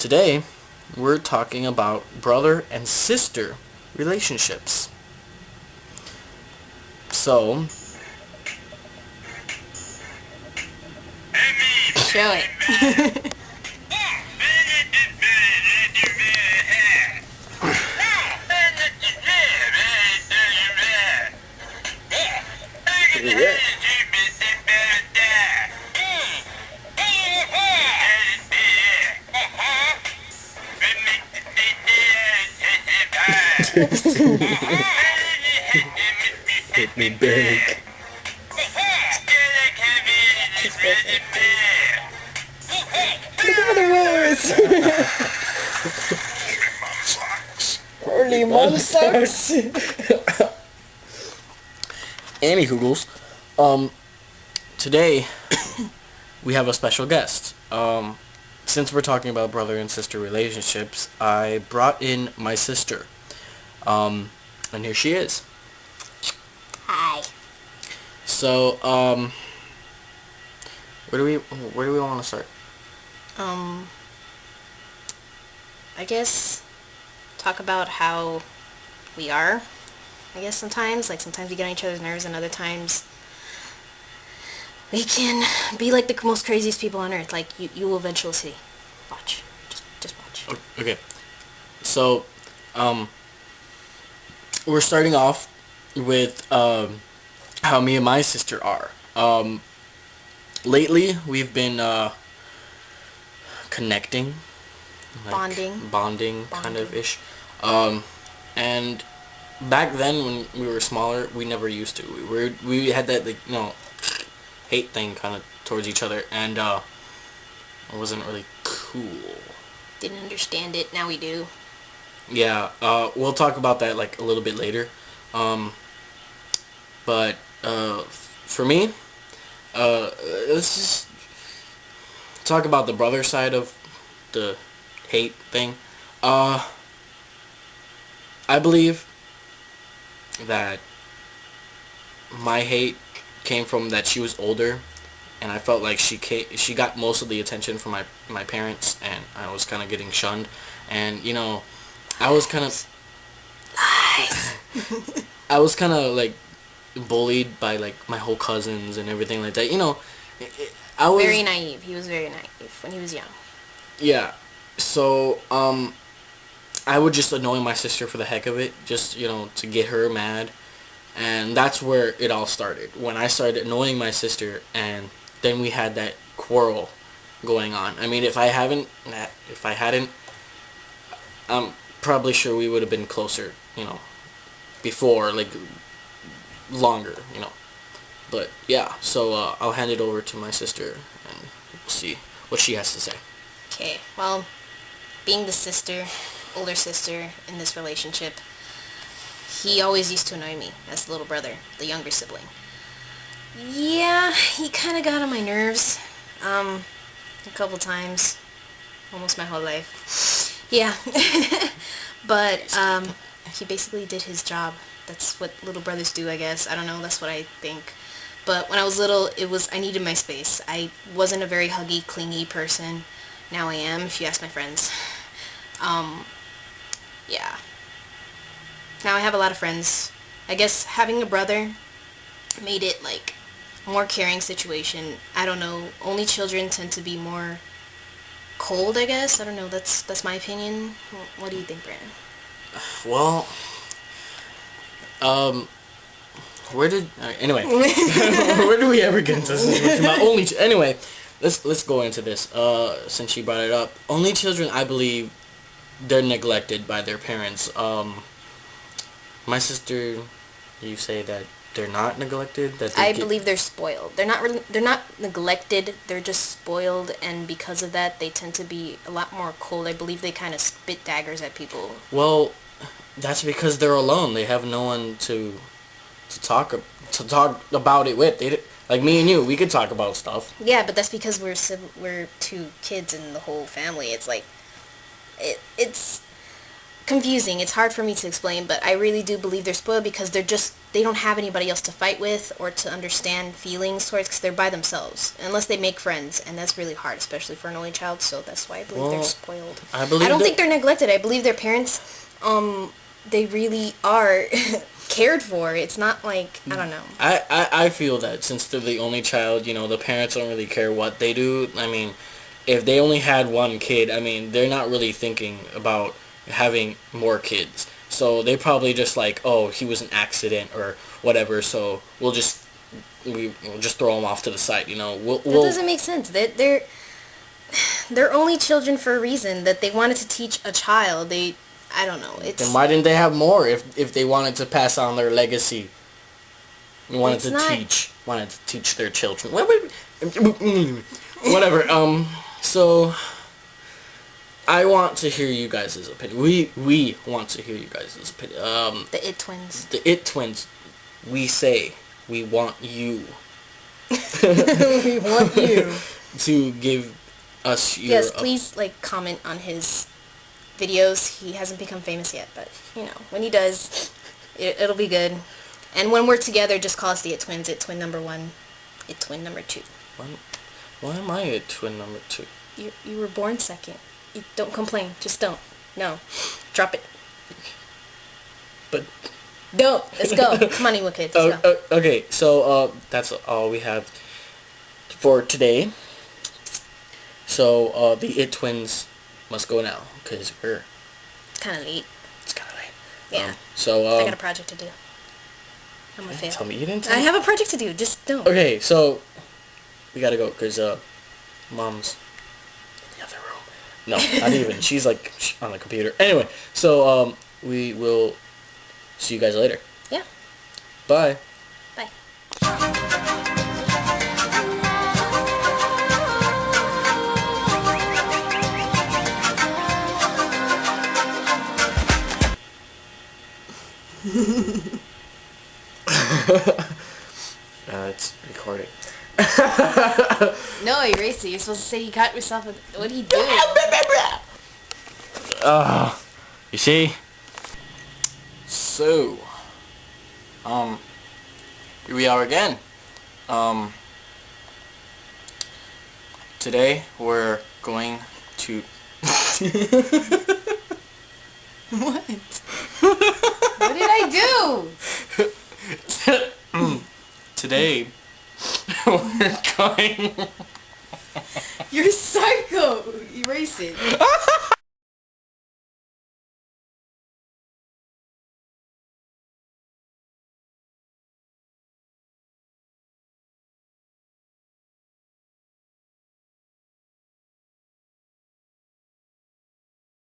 Today, we're talking about brother and sister relationships. So, Show it. yeah. Hit me big. Look at the words. Early mom sucks. Anywho, today we have a special guest. Since we're talking about brother and sister relationships, I brought in my sister. And here she is. Hi. So, where do we want to start? I guess talk about how we are. I guess sometimes we get on each other's nerves, and other times we can be like the most craziest people on earth. Like you will eventually see. Watch. Just watch. Okay. So, we're starting off with how me and my sister are. Lately, we've been connecting, bonding, kind of ish. And back then, when we were smaller, we never used to. We had that hate thing kind of towards each other, and it wasn't really cool. Didn't understand it. Now we do. Yeah, we'll talk about that like a little bit later. But for me, let's just talk about the brother side of the hate thing. I believe that my hate came from that she was older, and I felt like she got most of the attention from my parents, and I was kind of getting shunned, and I was kind of I was kind of like bullied by like my whole cousins and everything like that. I was Very naive. He was very naive when he was young. Yeah. So, I would just annoy my sister for the heck of it, just, to get her mad. And that's where it all started. When I started annoying my sister, and then we had that quarrel going on. I mean, if I hadn't, I'm probably sure we would have been closer, before, like, longer, But, yeah, so, I'll hand it over to my sister, and we'll see what she has to say. Okay, well, being the older sister in this relationship, he always used to annoy me as the little brother, the younger sibling. Yeah, he kind of got on my nerves, a couple times, almost my whole life. Yeah, but, he basically did his job. That's what little brothers do, I guess. I don't know, that's what I think. But when I was little, I needed my space. I wasn't a very huggy, clingy person. Now I am, if you ask my friends. Yeah. Now I have a lot of friends. I guess having a brother made it, like, more caring situation. I don't know. Only children tend to be more cold, I guess. I don't know. That's my opinion. What do you think, Brandon? Well, anyway, where do we ever get into this? About anyway, let's go into this. Since she brought it up, only children, I believe, they're neglected by their parents. My sister, you say that they're not neglected. I believe they're spoiled. They're not neglected. They're just spoiled, and because of that, they tend to be a lot more cold. I believe they kind of spit daggers at people. Well, that's because they're alone. They have no one to talk about it with. Like me and you, we could talk about stuff. Yeah, but that's because we're two kids in the whole family. It's like it's confusing. It's hard for me to explain, but I really do believe they're spoiled because they don't have anybody else to fight with or to understand feelings towards, because they're by themselves. Unless they make friends, and that's really hard, especially for an only child, so that's why I believe they're spoiled. I don't think they're neglected. I believe their parents, they really are cared for. It's not like, I don't know. I feel that since they're the only child, the parents don't really care what they do. I mean, if they only had one kid, I mean, they're not really thinking about having more kids. So they probably just like, oh, he was an accident or whatever, so we'll just throw him off to the side, That doesn't make sense. They're only children for a reason, that they wanted to teach a child. I don't know. Then why didn't they have more if they wanted to pass on their legacy? Wanted to teach their children. Whatever. So I want to hear you guys' opinion. We want to hear you guys' opinion. The It Twins. The It Twins. We say we want you. We want you to give us your... Yes, please, comment on his videos. He hasn't become famous yet, but, when he does, it'll be good. And when we're together, just call us the It Twins. It Twin number 1. It Twin number 2. Why am I It Twin number 2? You were born second. You don't complain. Just don't. No. Drop it. But... Go. Let's go. Come on, Anywho kids. Let's go. Okay, so that's all we have for today. So the It Twins must go now because we're... It's kind of late. It's kind of late. Yeah. So I got a project to do. I'm gonna fail. Tell me you didn't. Tell me. I have a project to do. Just don't. Okay, so we gotta go because Mom's in the other room. No, not even. She's like on the computer. Anyway, so we will see you guys later. Yeah. Bye. Bye. It's recording. No, erase it. You're supposed to say you got yourself a... What do you do? You see? So, here we are again. Today we're going to... What? What did I do? Today we're going... You're psycho. Erase it.